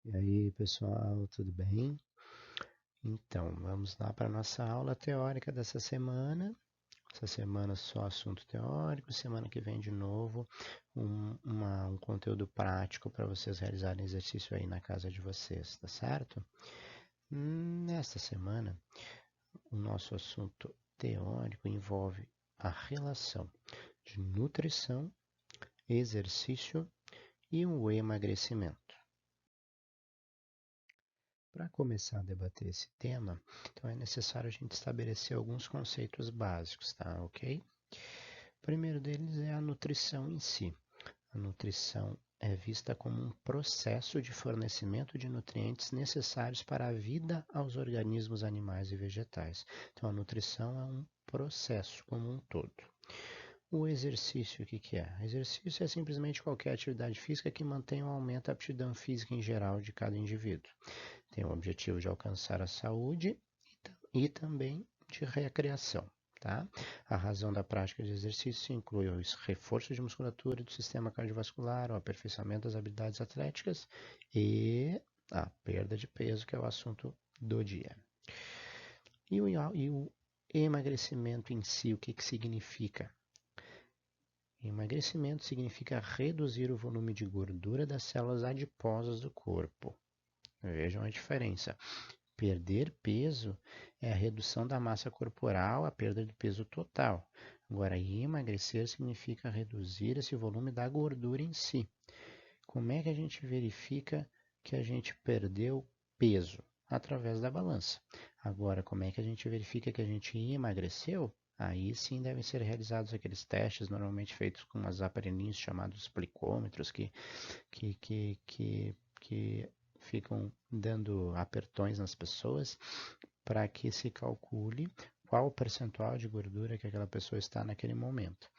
E aí, pessoal, tudo bem? Então, vamos lá para a nossa aula teórica dessa semana. Essa semana só assunto teórico, semana que vem de novo um conteúdo prático para vocês realizarem exercício aí na casa de vocês, tá certo? Nesta semana, o nosso assunto teórico envolve a relação de nutrição, exercício e o emagrecimento. Para começar a debater esse tema, então é necessário a gente estabelecer alguns conceitos básicos, tá? Ok? O primeiro deles é a nutrição em si. A nutrição é vista como um processo de fornecimento de nutrientes necessários para a vida aos organismos animais e vegetais. Então, a nutrição é um processo como um todo. O exercício, o que que é? Exercício é simplesmente qualquer atividade física que mantenha ou aumente a aptidão física em geral de cada indivíduo. Tem o objetivo de alcançar a saúde e também de recreação. Tá? A razão da prática de exercício inclui o reforço de musculatura do sistema cardiovascular, o aperfeiçoamento das habilidades atléticas e a perda de peso, que é o assunto do dia. E o emagrecimento em si, o que significa? Emagrecimento significa reduzir o volume de gordura das células adiposas do corpo. Vejam a diferença. Perder peso é a redução da massa corporal, a perda de peso total. Agora, emagrecer significa reduzir esse volume da gordura em si. Como é que a gente verifica que a gente perdeu peso? Através da balança. Agora, como é que a gente verifica que a gente emagreceu? Aí sim devem ser realizados aqueles testes normalmente feitos com umas aparelhinhos chamados plicômetros que, que, que, que ficam dando apertões nas pessoas para que se calcule qual o percentual de gordura que aquela pessoa está naquele momento.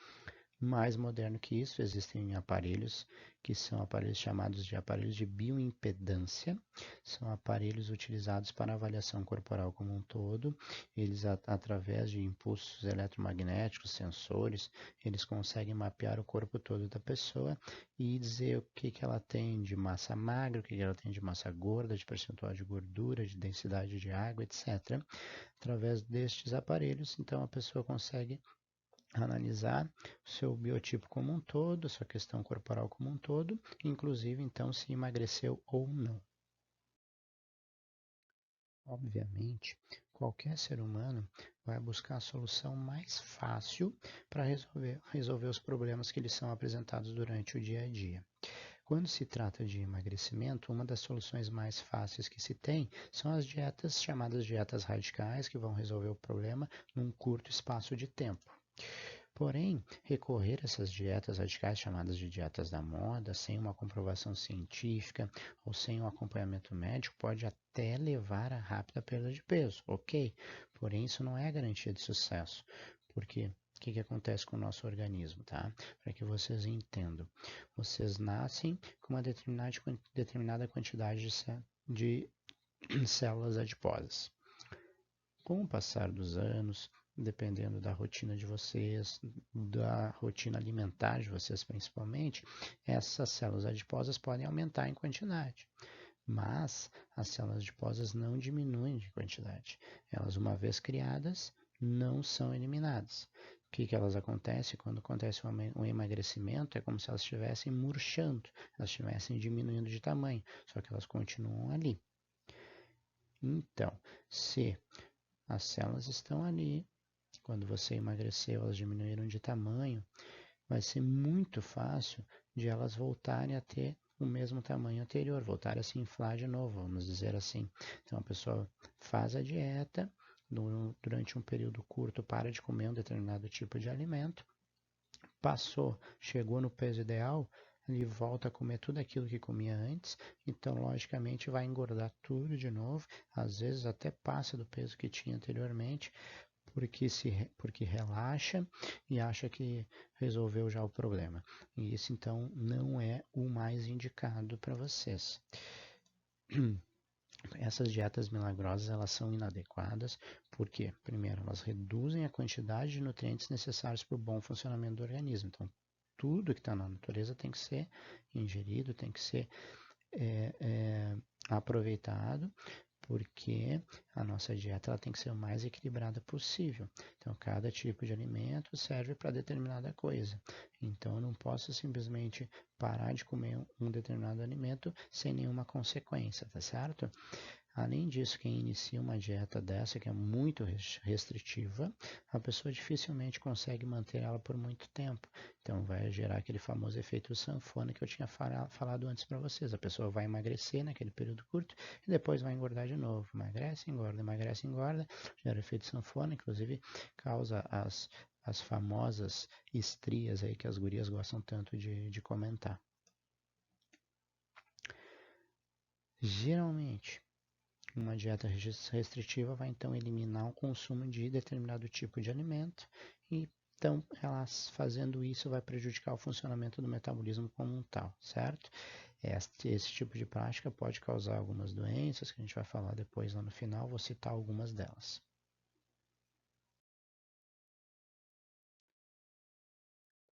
Mais moderno que isso, existem aparelhos que são aparelhos chamados de aparelhos de bioimpedância, são aparelhos utilizados para avaliação corporal como um todo. Eles, através de impulsos eletromagnéticos, sensores, eles conseguem mapear o corpo todo da pessoa e dizer o que ela tem de massa magra, o que ela tem de massa gorda, de percentual de gordura, de densidade de água, etc. Através destes aparelhos, então a pessoa consegue analisar o seu biotipo como um todo, sua questão corporal como um todo, inclusive então se emagreceu ou não. Obviamente, qualquer ser humano vai buscar a solução mais fácil para resolver os problemas que lhes são apresentados durante o dia a dia. Quando se trata de emagrecimento, uma das soluções mais fáceis que se tem são as dietas chamadas dietas radicais, que vão resolver o problema num curto espaço de tempo. Porém, recorrer a essas dietas radicais, chamadas de dietas da moda, sem uma comprovação científica ou sem um acompanhamento médico, pode até levar a rápida perda de peso, ok? Porém, isso não é garantia de sucesso, porque o que acontece com o nosso organismo, tá? Para que vocês entendam. Vocês nascem com uma determinada quantidade de células adiposas. Com o passar dos anos, dependendo da rotina de vocês, da rotina alimentar de vocês principalmente, essas células adiposas podem aumentar em quantidade. Mas as células adiposas não diminuem de quantidade. Elas, uma vez criadas, não são eliminadas. O que elas acontecem? Quando acontece um emagrecimento, é como se elas estivessem murchando, elas estivessem diminuindo de tamanho, só que elas continuam ali. Então, se as células estão ali, quando você emagreceu, elas diminuíram de tamanho, vai ser muito fácil de elas voltarem a ter o mesmo tamanho anterior, voltarem a se inflar de novo, vamos dizer assim. Então a pessoa faz a dieta, durante um período curto para de comer um determinado tipo de alimento, passou, chegou no peso ideal, ele volta a comer tudo aquilo que comia antes, então logicamente vai engordar tudo de novo, às vezes até passa do peso que tinha anteriormente, porque relaxa e acha que resolveu já o problema. E isso então não é o mais indicado para vocês. Essas dietas milagrosas elas são inadequadas porque, primeiro, elas reduzem a quantidade de nutrientes necessários para o bom funcionamento do organismo. Então, tudo que está na natureza tem que ser ingerido, tem que ser é, é, aproveitado, porque a nossa dieta ela tem que ser o mais equilibrada possível. Então, cada tipo de alimento serve para determinada coisa. Então, eu não posso simplesmente parar de comer um determinado alimento sem nenhuma consequência, tá certo? Além disso, quem inicia uma dieta dessa, que é muito restritiva, a pessoa dificilmente consegue manter ela por muito tempo. Então, vai gerar aquele famoso efeito sanfona que eu tinha falado antes para vocês. A pessoa vai emagrecer naquele período curto e depois vai engordar de novo. Emagrece, engorda, gera efeito sanfona, inclusive causa as famosas estrias aí que as gurias gostam tanto de comentar. Geralmente, uma dieta restritiva vai então eliminar o consumo de determinado tipo de alimento e então elas fazendo isso vai prejudicar o funcionamento do metabolismo como um tal, certo? Esse tipo de prática pode causar algumas doenças que a gente vai falar depois lá no final, vou citar algumas delas.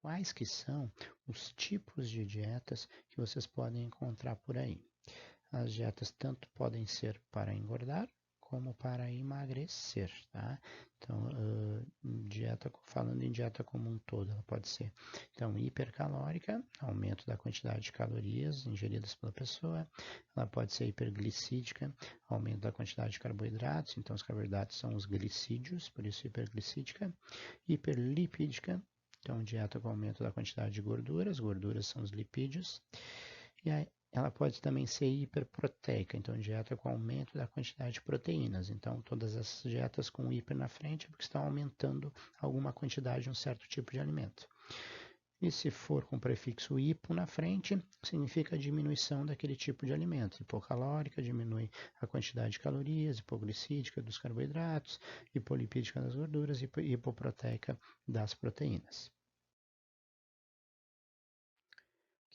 Quais que são os tipos de dietas que vocês podem encontrar por aí? As dietas tanto podem ser para engordar como para emagrecer, tá? Então, falando em dieta como um todo, ela pode ser, então, hipercalórica, aumento da quantidade de calorias ingeridas pela pessoa. Ela pode ser hiperglicídica, aumento da quantidade de carboidratos, então os carboidratos são os glicídios, por isso hiperglicídica. Hiperlipídica, então dieta com aumento da quantidade de gorduras são os lipídios. E aí, ela pode também ser hiperproteica, então dieta com aumento da quantidade de proteínas. Então, todas essas dietas com hiper na frente é porque estão aumentando alguma quantidade de um certo tipo de alimento. E se for com prefixo hipo na frente, significa diminuição daquele tipo de alimento. Hipocalórica diminui a quantidade de calorias, hipoglicídica dos carboidratos, hipolipídica das gorduras e hipoproteica das proteínas.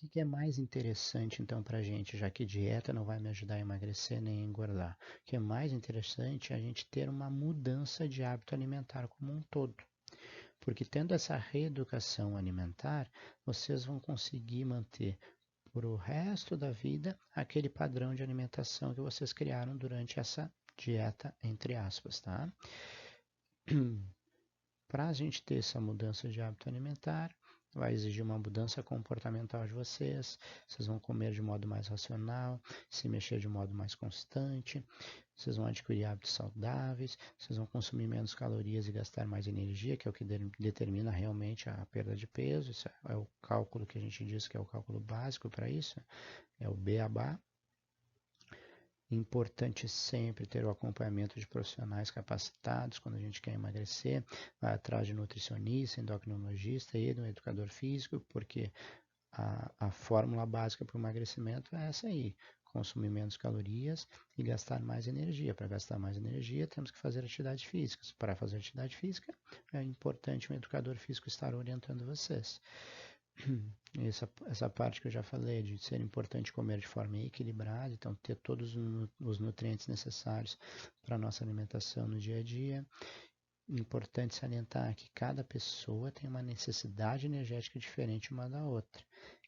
O que é mais interessante então para a gente, já que dieta não vai me ajudar a emagrecer nem a engordar? O que é mais interessante é a gente ter uma mudança de hábito alimentar como um todo. Porque tendo essa reeducação alimentar, vocês vão conseguir manter por o resto da vida aquele padrão de alimentação que vocês criaram durante essa dieta, entre aspas, tá? Para a gente ter essa mudança de hábito alimentar, vai exigir uma mudança comportamental de vocês. Vocês vão comer de modo mais racional, se mexer de modo mais constante. Vocês vão adquirir hábitos saudáveis. Vocês vão consumir menos calorias e gastar mais energia, que é o que determina realmente a perda de peso. Isso é o cálculo que a gente diz que é o cálculo básico para isso. É o BABA. Importante sempre ter o acompanhamento de profissionais capacitados quando a gente quer emagrecer, vai atrás de nutricionista, endocrinologista e de um educador físico, porque a fórmula básica para o emagrecimento é essa aí, consumir menos calorias e gastar mais energia. Para gastar mais energia, temos que fazer atividade física. Para fazer atividade física, é importante um educador físico estar orientando vocês. Essa parte que eu já falei, de ser importante comer de forma equilibrada, então ter todos os nutrientes necessários para a nossa alimentação no dia a dia. Importante salientar que cada pessoa tem uma necessidade energética diferente uma da outra.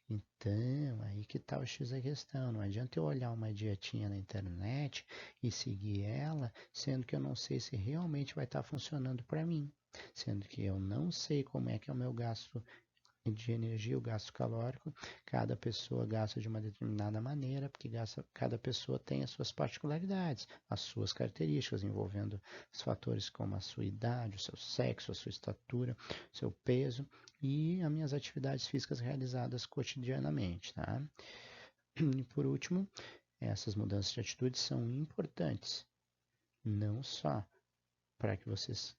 Então, aí que está o X da questão. Não adianta eu olhar uma dietinha na internet e seguir ela, sendo que eu não sei se realmente vai estar funcionando para mim. Sendo que eu não sei como é que é o meu gasto de energia, o gasto calórico, cada pessoa gasta de uma determinada maneira, porque cada pessoa tem as suas particularidades, as suas características, envolvendo os fatores como a sua idade, o seu sexo, a sua estatura, o seu peso e as minhas atividades físicas realizadas cotidianamente, tá? E por último, essas mudanças de atitude são importantes, não só para que vocês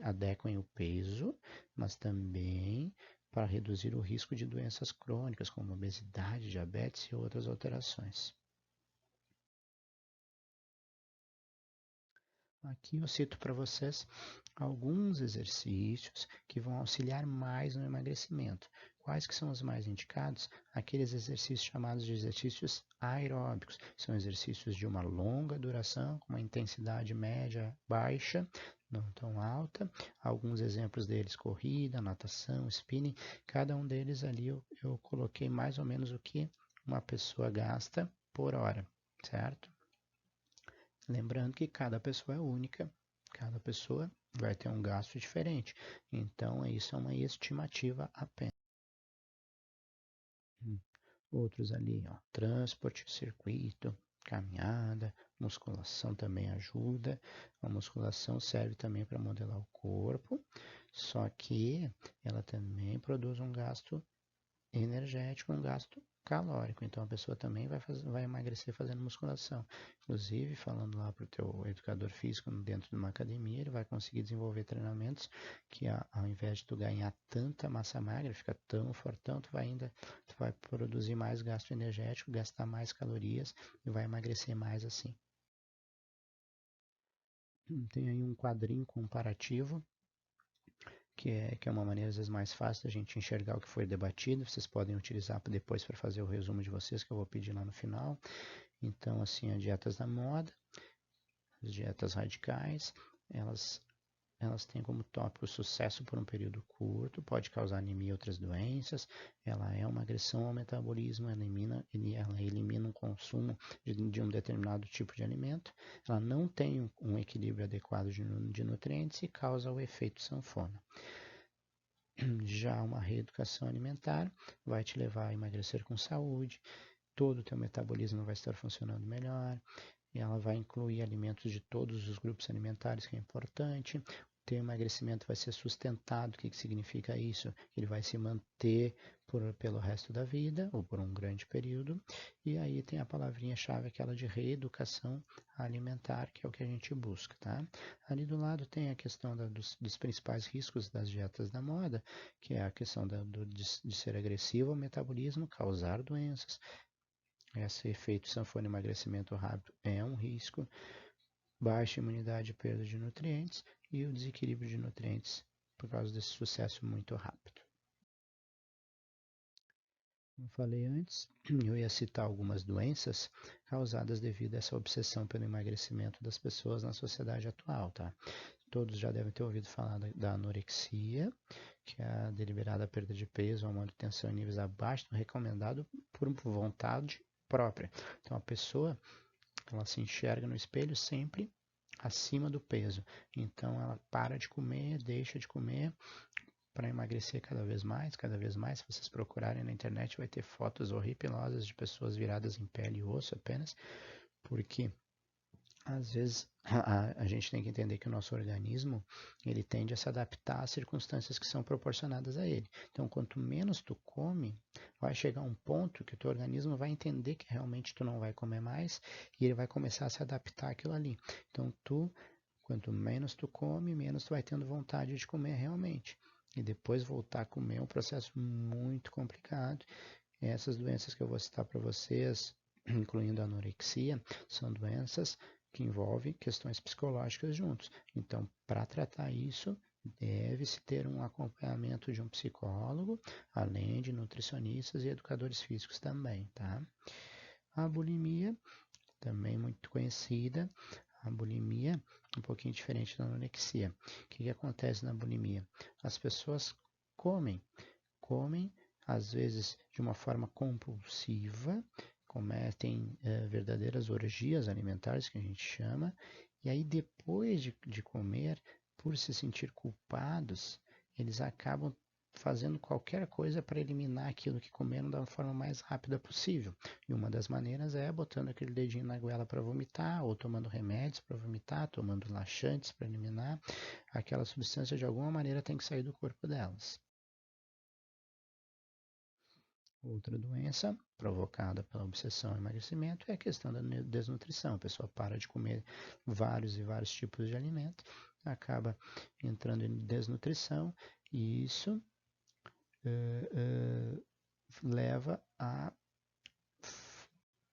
adequem o peso, mas também para reduzir o risco de doenças crônicas, como obesidade, diabetes e outras alterações. Aqui eu cito para vocês alguns exercícios que vão auxiliar mais no emagrecimento. Quais que são os mais indicados? Aqueles exercícios chamados de exercícios aeróbicos. São exercícios de uma longa duração, com uma intensidade média baixa, não tão alta. Alguns exemplos deles, corrida, natação, spinning. Cada um deles ali eu coloquei mais ou menos o que uma pessoa gasta por hora. certo? Lembrando que cada pessoa é única, cada pessoa vai ter um gasto diferente. Então, isso é uma estimativa apenas. Outros ali, ó, transporte, circuito, caminhada, musculação também ajuda. A musculação serve também para modelar o corpo, só que ela também produz um gasto energético, um gasto calórico. Então a pessoa também vai emagrecer fazendo musculação. Inclusive, falando lá para o teu educador físico dentro de uma academia, ele vai conseguir desenvolver treinamentos que ao invés de tu ganhar tanta massa magra, ficar tão fortão, tu vai produzir mais gasto energético, gastar mais calorias e vai emagrecer mais assim. Tem aí um quadrinho comparativo que é uma maneira às vezes mais fácil da gente enxergar o que foi debatido. Vocês podem utilizar depois para fazer o resumo de vocês, que eu vou pedir lá no final. Então, assim, as dietas da moda, as dietas radicais, elas têm como tópico sucesso por um período curto, pode causar anemia e outras doenças, ela é uma agressão ao metabolismo, ela elimina um consumo de um determinado tipo de alimento, ela não tem um equilíbrio adequado de nutrientes e causa o efeito sanfona. Já uma reeducação alimentar vai te levar a emagrecer com saúde, todo o teu metabolismo vai estar funcionando melhor, e ela vai incluir alimentos de todos os grupos alimentares, que é importante. O teu emagrecimento vai ser sustentado. O que significa isso? Ele vai se manter pelo resto da vida, ou por um grande período. E aí tem a palavrinha-chave, aquela de reeducação alimentar, que é o que a gente busca, tá? Ali do lado tem a questão dos principais riscos das dietas da moda, que é a questão de ser agressivo ao metabolismo, causar doenças. Esse efeito sanfona emagrecimento rápido é um risco, baixa imunidade e perda de nutrientes e o desequilíbrio de nutrientes por causa desse sucesso muito rápido. Como falei antes, eu ia citar algumas doenças causadas devido a essa obsessão pelo emagrecimento das pessoas na sociedade atual, tá? Todos já devem ter ouvido falar da anorexia, que é a deliberada perda de peso ou manutenção em níveis abaixo do recomendado por vontade própria. Então a pessoa ela se enxerga no espelho sempre acima do peso. Então ela para de comer, deixa de comer para emagrecer cada vez mais, cada vez mais. Se vocês procurarem na internet vai ter fotos horripilosas de pessoas viradas em pele e osso apenas, porque às vezes a gente tem que entender que o nosso organismo ele tende a se adaptar às circunstâncias que são proporcionadas a ele. Então, quanto menos tu come, vai chegar um ponto que o teu organismo vai entender que realmente tu não vai comer mais e ele vai começar a se adaptar àquilo ali. Então, quanto menos tu come, menos tu vai tendo vontade de comer realmente. E depois voltar a comer é um processo muito complicado. E essas doenças que eu vou citar para vocês, incluindo a anorexia, são doenças que envolvem questões psicológicas juntos. Então, para tratar isso, deve-se ter um acompanhamento de um psicólogo, além de nutricionistas e educadores físicos também, tá? A bulimia, também muito conhecida, a bulimia é um pouquinho diferente da anorexia. O que acontece na bulimia? As pessoas comem às vezes de uma forma compulsiva, cometem verdadeiras orgias alimentares, que a gente chama, e aí depois de comer, por se sentir culpados, eles acabam fazendo qualquer coisa para eliminar aquilo que comeram da forma mais rápida possível. E uma das maneiras é botando aquele dedinho na goela para vomitar, ou tomando remédios para vomitar, tomando laxantes para eliminar. Aquela substância de alguma maneira tem que sair do corpo delas. Outra doença provocada pela obsessão e emagrecimento é a questão da desnutrição. A pessoa para de comer vários e vários tipos de alimento, acaba entrando em desnutrição e isso leva a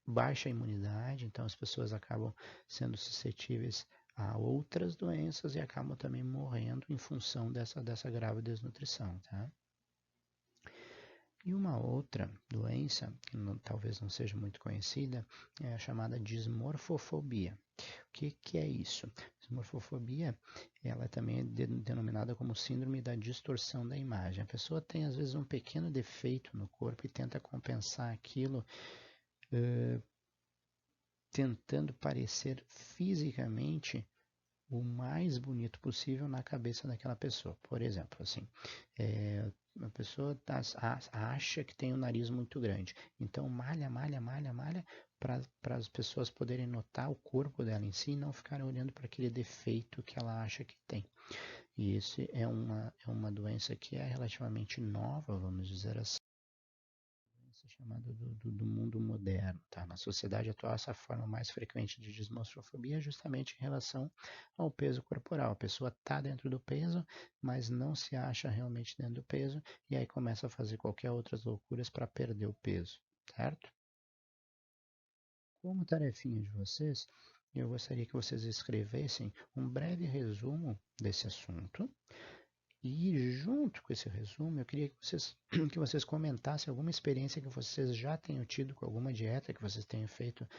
baixa imunidade, então as pessoas acabam sendo suscetíveis a outras doenças e acabam também morrendo em função dessa grave desnutrição, tá? E uma outra doença, que talvez não seja muito conhecida, é a chamada dismorfofobia. O que é isso? Dismorfofobia, ela também é denominada como síndrome da distorção da imagem. A pessoa tem, às vezes, um pequeno defeito no corpo e tenta compensar aquilo tentando parecer fisicamente o mais bonito possível na cabeça daquela pessoa. Por exemplo, assim, a pessoa acha que tem um nariz muito grande, então malha, malha, malha, malha, para as pessoas poderem notar o corpo dela em si e não ficarem olhando para aquele defeito que ela acha que tem. E isso é uma doença que é relativamente nova, vamos dizer assim, chamada do mundo moderno. Tá? Na sociedade atual, essa forma mais frequente de dismorfofobia é justamente em relação ao peso corporal. A pessoa está dentro do peso, mas não se acha realmente dentro do peso, e aí começa a fazer qualquer outras loucuras para perder o peso, certo? Como tarefinha de vocês, eu gostaria que vocês escrevessem um breve resumo desse assunto. E junto com esse resumo, eu queria que vocês comentassem alguma experiência que vocês já tenham tido com alguma dieta que vocês tenham feito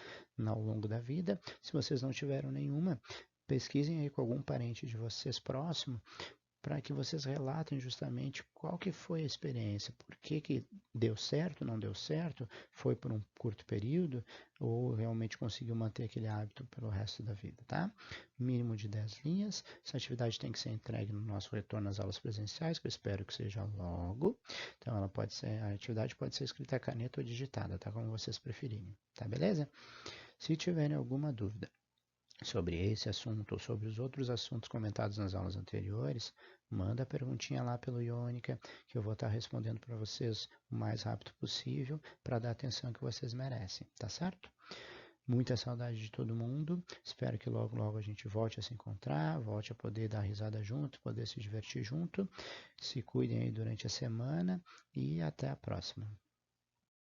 ao longo da vida. Se vocês não tiveram nenhuma, pesquisem aí com algum parente de vocês próximo para que vocês relatem justamente qual que foi a experiência, por que deu certo, não deu certo, foi por um curto período ou realmente conseguiu manter aquele hábito pelo resto da vida, tá? Mínimo de 10 linhas, essa atividade tem que ser entregue no nosso retorno às aulas presenciais, que eu espero que seja logo, então a atividade pode ser escrita a caneta ou digitada, tá? Como vocês preferirem, tá beleza? Se tiverem alguma dúvida sobre esse assunto ou sobre os outros assuntos comentados nas aulas anteriores, manda a perguntinha lá pelo Iônica, que eu vou estar respondendo para vocês o mais rápido possível, para dar a atenção que vocês merecem, tá certo? Muita saudade de todo mundo, espero que logo logo a gente volte a se encontrar, volte a poder dar risada junto, poder se divertir junto. Se cuidem aí durante a semana e até a próxima.